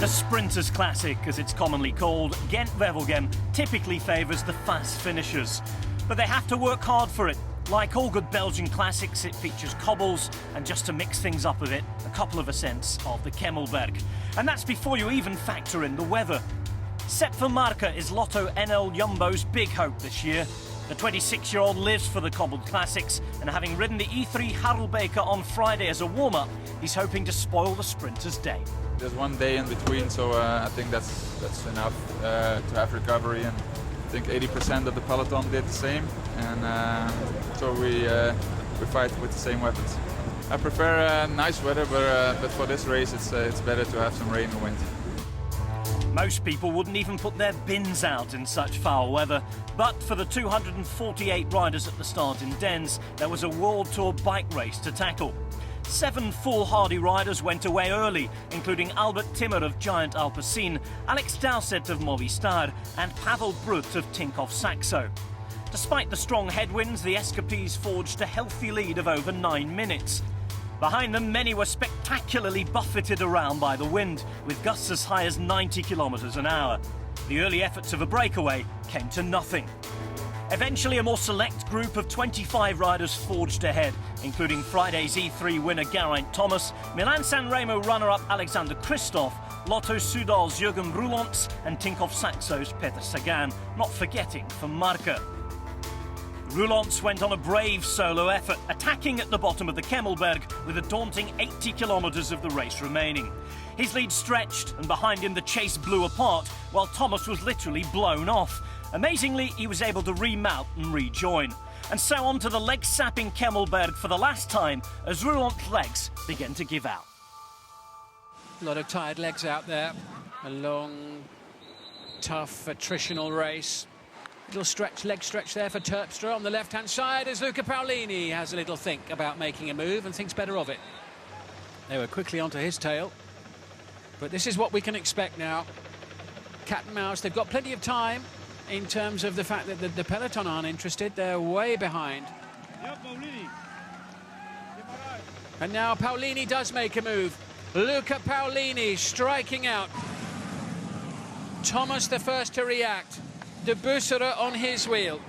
The Sprinters Classic, as it's commonly called, Ghent-Wevelgem, typically favours the fast finishers. But they have to work hard for it. Like all good Belgian classics, it features cobbles, and just to mix things up a bit, a couple of ascents of the Kemmelberg. And that's before you even factor in the weather. Sep Vanmarcke is Lotto NL Jumbo's big hope this year. The 26-year-old lives for the cobbled classics, and having ridden the E3 Harelbeke on Friday as a warm-up, he's hoping to spoil the sprinters' day. There's one day in between, so I think that's enough to have recovery, and I think 80% of the peloton did the same, and so we fight with the same weapons. I prefer nice weather, but for this race it's better to have some rain and wind. Most people wouldn't even put their bins out in such foul weather, but for the 248 riders at the start in Dens, there was a World Tour bike race to tackle. 7 foolhardy riders went away early, including Albert Timmer of Giant Alpecin, Alex Dowsett of Movistar and Pavel Brut of Tinkoff Saxo. Despite the strong headwinds, the escapees forged a healthy lead of over 9 minutes. Behind them, many were spectacularly buffeted around by the wind, with gusts as high as 90 kilometres an hour. The early efforts of a breakaway came to nothing. Eventually, a more select group of 25 riders forged ahead, including Friday's E3 winner Geraint Thomas, Milan-San Remo runner-up Alexander Kristoff, Lotto Soudal's Jürgen Roelandts and Tinkoff Saxo's Peter Sagan, not forgetting Vanmarcke. Roelandts went on a brave solo effort, attacking at the bottom of the Kemmelberg with a daunting 80 kilometres of the race remaining. His lead stretched, and behind him the chase blew apart, while Thomas was literally blown off. Amazingly, he was able to remount and rejoin. And so on to the leg-sapping Kemmelberg for the last time, as Roelandts' legs began to give out. A lot of tired legs out there. A long, tough, attritional race. Little stretch, leg stretch there for Terpstra on the left-hand side as Luca Paolini has a little think about making a move and thinks better of it. They were quickly onto his tail. But this is what we can expect now. Cat and mouse, they've got plenty of time in terms of the fact that the peloton aren't interested. They're way behind. And now Paolini does make a move. Luca Paolini striking out. Thomas the first to react. De Bussere on his wheel.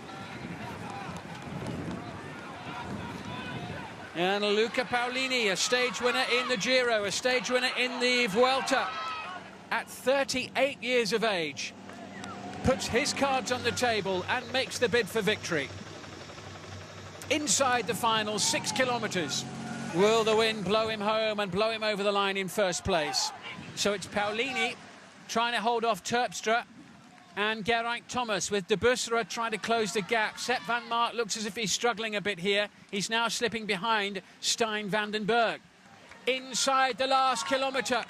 And Luca Paolini, a stage winner in the Giro, a stage winner in the Vuelta, at 38 years of age, puts his cards on the table and makes the bid for victory. Inside the final 6 kilometres. Will the wind blow him home and blow him over the line in first place? So it's Paolini trying to hold off Terpstra and Geraint Thomas, with De Bussere trying to close the gap. Sep Vanmarcke looks as if he's struggling a bit here. He's now slipping behind Stijn van den Berg. Inside the last kilometre,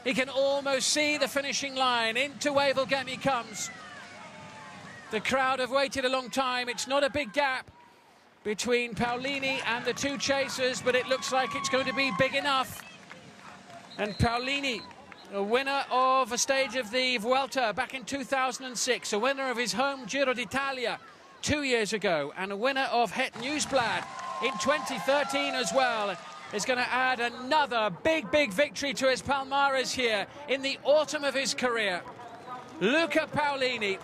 he can almost see the finishing line. Into Wevelgem he comes. The crowd have waited a long time. It's not a big gap between Paolini and the two chasers, but it looks like it's going to be big enough. And Paolini, a winner of a stage of the Vuelta back in 2006, a winner of his home Giro d'Italia 2 years ago, and a winner of Het Nieuwsblad in 2013 as well, is going to add another big victory to his palmares here in the autumn of his career. Luca Paolini,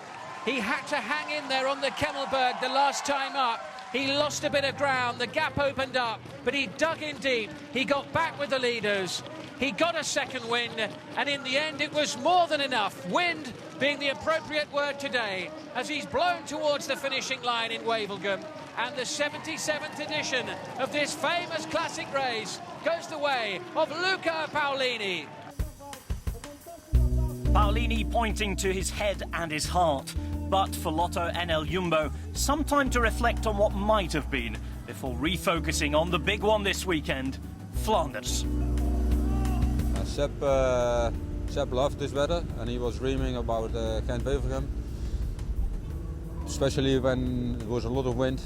he had to hang in there on the Kemmelberg the last time up. He lost a bit of ground, the gap opened up, but he dug in deep. He got back with the leaders. He got a second wind, and in the end it was more than enough. Wind being the appropriate word today, as he's blown towards the finishing line in Wevelgem. And the 77th edition of this famous classic race goes the way of Luca Paolini. Paolini pointing to his head and his heart. But for Lotto NL Jumbo, some time to reflect on what might have been before refocusing on the big one this weekend, Flanders. Sep loved this weather, and he was dreaming about Ghent-Wevelgem, especially when there was a lot of wind,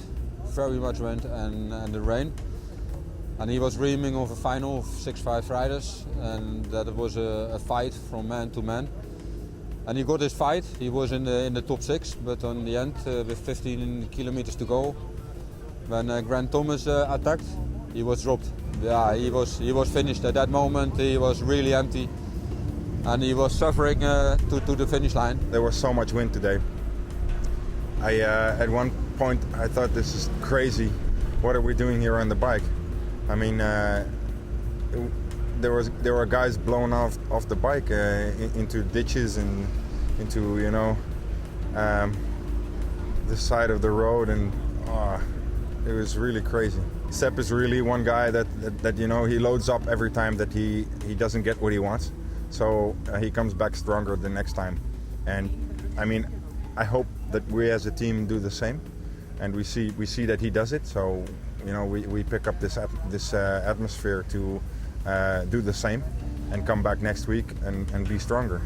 very much wind, and the rain. And he was dreaming of a final of 6-5 riders, and that it was a fight from man to man. And he got his fight. He was in the top 6, but on the end, with 15 kilometers to go, when Geraint Thomas attacked, he was dropped. Yeah, he was finished at that moment. He was really empty. and he was suffering to the finish line. There was so much wind today. At one point I thought, this is crazy. What are we doing here on the bike? I mean, there were guys blown off the bike into ditches and into, you know, the side of the road, and it was really crazy. Sep is really one guy that you know, he loads up every time that he doesn't get what he wants, so he comes back stronger the next time. And I mean, I hope that we as a team do the same, and we see that he does it. So you know, we pick up this atmosphere to do the same and come back next week and be stronger.